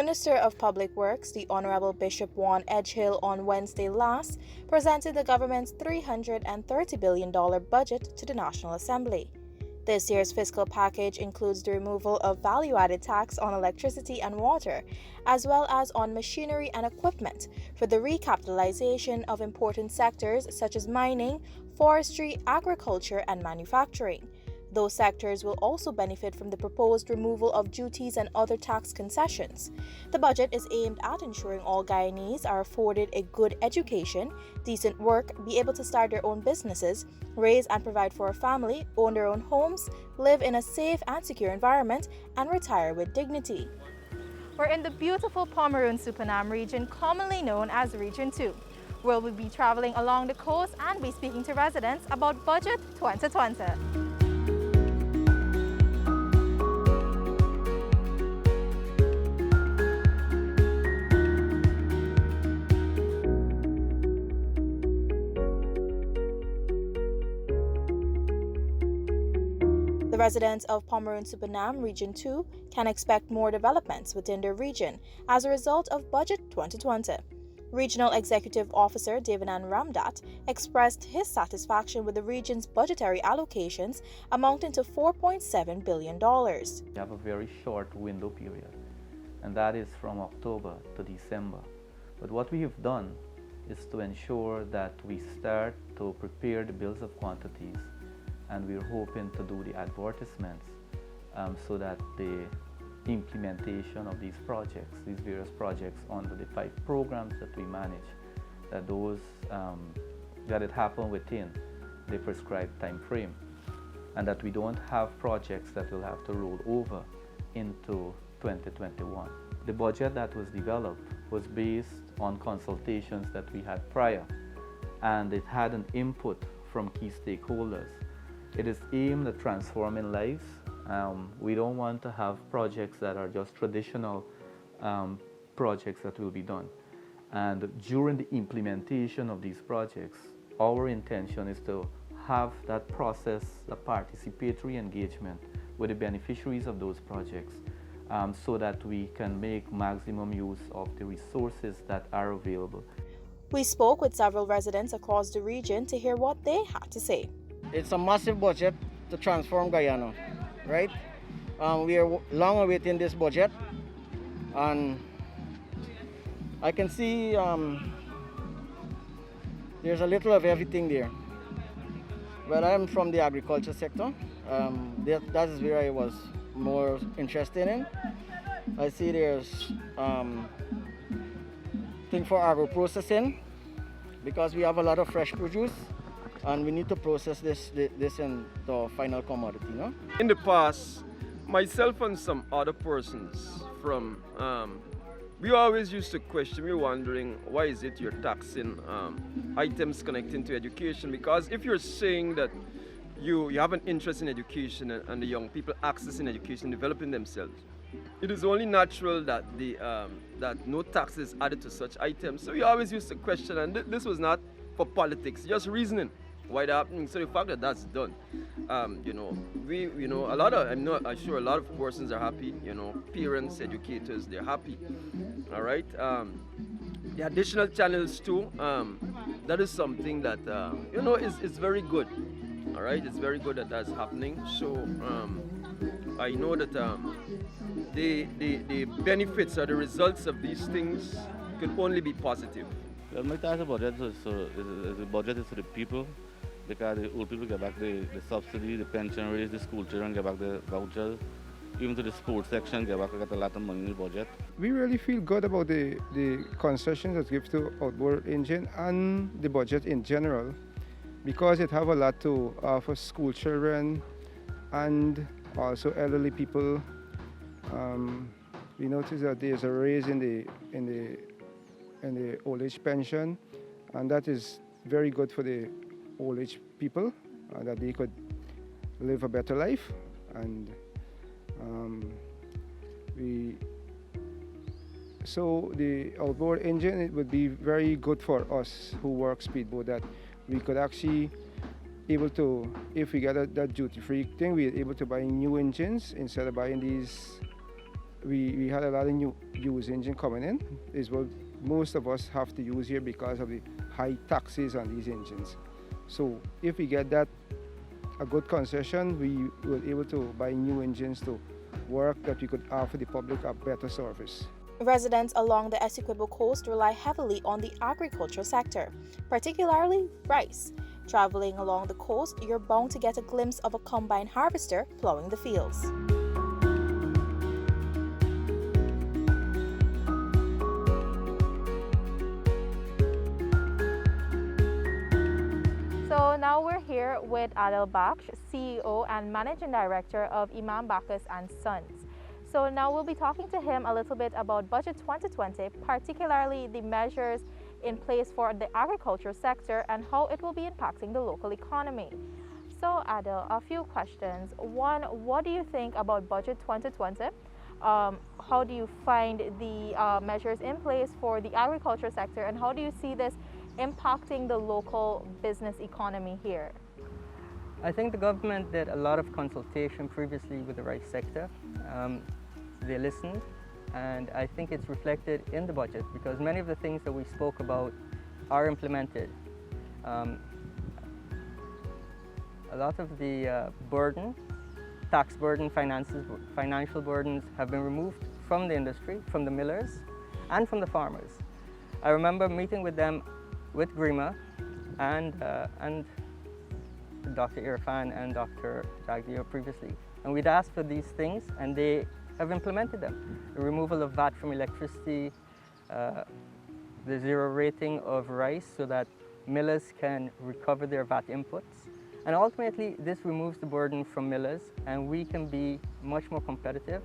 Minister of Public Works, the Honorable Bishop Juan Edgehill, on Wednesday last presented the government's $330 billion budget to the National Assembly. This year's fiscal package includes the removal of value-added tax on electricity and water, as well as on machinery and equipment for the recapitalization of important sectors such as mining, forestry, agriculture, and manufacturing. Those sectors will also benefit from the proposed removal of duties and other tax concessions. The budget is aimed at ensuring all Guyanese are afforded a good education, decent work, be able to start their own businesses, raise and provide for a family, own their own homes, live in a safe and secure environment, and retire with dignity. We're in the beautiful Pomeroon-Supernam region, commonly known as Region 2, where we'll be traveling along the coast and be speaking to residents about Budget 2020. The residents of Pomeroon-Supernam Region 2 can expect more developments within their region as a result of Budget 2020. Regional Executive Officer DEVANAND RAMDATT expressed his satisfaction with the region's budgetary allocations amounting to $4.7 billion. We have a very short window period, and that is from October to December. But what we have done is to ensure that we start to prepare the bills of quantities, and we're hoping to do the advertisements so that the implementation of these projects, these various projects under the 5 programs that we manage, that those that it happen within the prescribed time frame, and that we don't have projects that will have to roll over into 2021. The budget that was developed was based on consultations that we had prior, and it had an input from key stakeholders. It is aimed at transforming lives. We don't want to have projects that are just traditional projects that will be done. And during the implementation of these projects, our intention is to have that process, the participatory engagement with the beneficiaries of those projects, so that we can make maximum use of the resources that are available. We spoke with several residents across the region to hear what they had to say. It's a massive budget to transform Guyana, right? We are long awaiting this budget, and I can see there's a little of everything there. Well, I'm from the agriculture sector. That is where I was more interested in. I see there's thing for agro processing, because we have a lot of fresh produce, and we need to process this into final commodity, no? In the past, myself and some other persons from, we always used to question, we were wondering, why is it you're taxing items connecting to education? Because if you're saying that you have an interest in education and the young people accessing education, developing themselves, it is only natural that that no tax is added to such items. So we always used to question, and this was not for politics, just reasoning why that happening. So the fact that that's done, a lot of, I'm sure a lot of persons are happy, parents, educators, they're happy. All right. The additional channels too, that is something that is very good. All right, it's very good that that's happening. So I know that the benefits or the results of these things could only be positive. Well, my tax budget is the budget is for the people, because the old people get back the subsidy, the pension raise, the school children get back the vouchers, even to the sports section get a lot of money in the budget. We really feel good about the concessions that give to outboard engine and the budget in general, because it have a lot to offer school children and also elderly people. We notice that there's a raise in the old age pension, and that is very good for the old age people, that they could live a better life. And so the outboard engine, it would be very good for us who work speedboat, that we could actually able to, if we get that duty-free thing, we're able to buy new engines instead of buying these we had a lot of new used engine coming in. Is what most of us have to use here because of the high taxes on these engines. So if we get that a good concession, we were able to buy new engines to work that we could offer the public a better service. Residents along the Essequibo coast rely heavily on the agriculture sector, particularly rice. Traveling along the coast, you're bound to get a glimpse of a combine harvester plowing the fields. So now we're here with ADIL BAKSH, CEO and Managing Director of IMAM, BAKSH and Sons. So now we'll be talking to him a little bit about Budget 2020, particularly the measures in place for the agriculture sector and how it will be impacting the local economy. So ADIL, a few questions. One, what do you think about Budget 2020? How do you find the measures in place for the agriculture sector, and how do you see this impacting the local business economy here? I think the government did a lot of consultation previously with the rice sector. They listened, and I think it's reflected in the budget because many of the things that we spoke about are implemented. A lot of the tax burden, financial burdens have been removed from the industry, from the millers, and from the farmers. I remember meeting with them, with GRIMA, and Dr. Irfan and Dr. Jagdio previously. And we'd asked for these things, and they have implemented them. The removal of VAT from electricity, the zero rating of rice so that millers can recover their VAT inputs. And ultimately, this removes the burden from millers, and we can be much more competitive,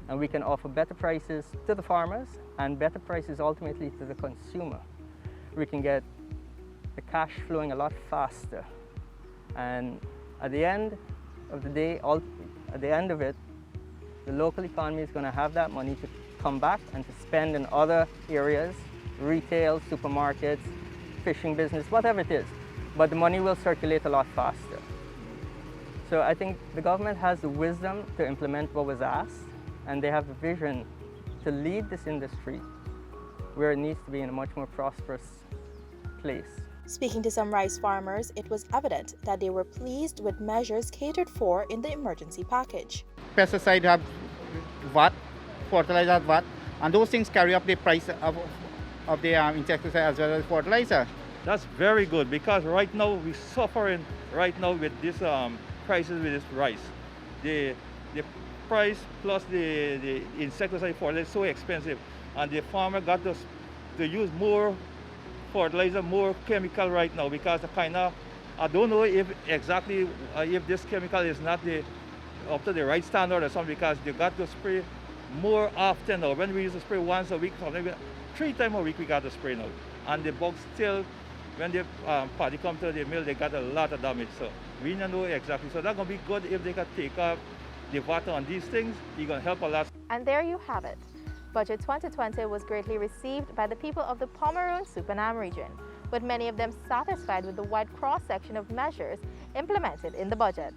and we can offer better prices to the farmers and better prices ultimately to the consumer. We can get the cash flowing a lot faster. And at the end of the day, at the end of it, the local economy is going to have that money to come back and to spend in other areas, retail, supermarkets, fishing business, whatever it is. But the money will circulate a lot faster. So I think the government has the wisdom to implement what was asked, and they have the vision to lead this industry where it needs to be in a much more prosperous place. Speaking to some rice farmers, it was evident that they were pleased with measures catered for in the emergency package. Pesticide have VAT, fertilizer have VAT, and those things carry up the price of the insecticide as well as fertilizer. That's very good because right now we're suffering right now with this prices with this rice. The price plus the insecticide fertilizer is so expensive, and the farmer got to use more fertilizer, more chemical right now because I don't know if exactly if this chemical is not up to the right standard or something, because they got to spray more often now. When we used to spray once a week, sometimes 3 times a week we got to spray now. And the bugs still, when the party come to the mill, they got a lot of damage. So we don't know exactly. So that's going to be good if they can take up the water on these things. It's going to help a lot. And there you have it. Budget 2020 was greatly received by the people of the Pomeroon-Supernam region, with many of them satisfied with the wide cross-section of measures implemented in the budget.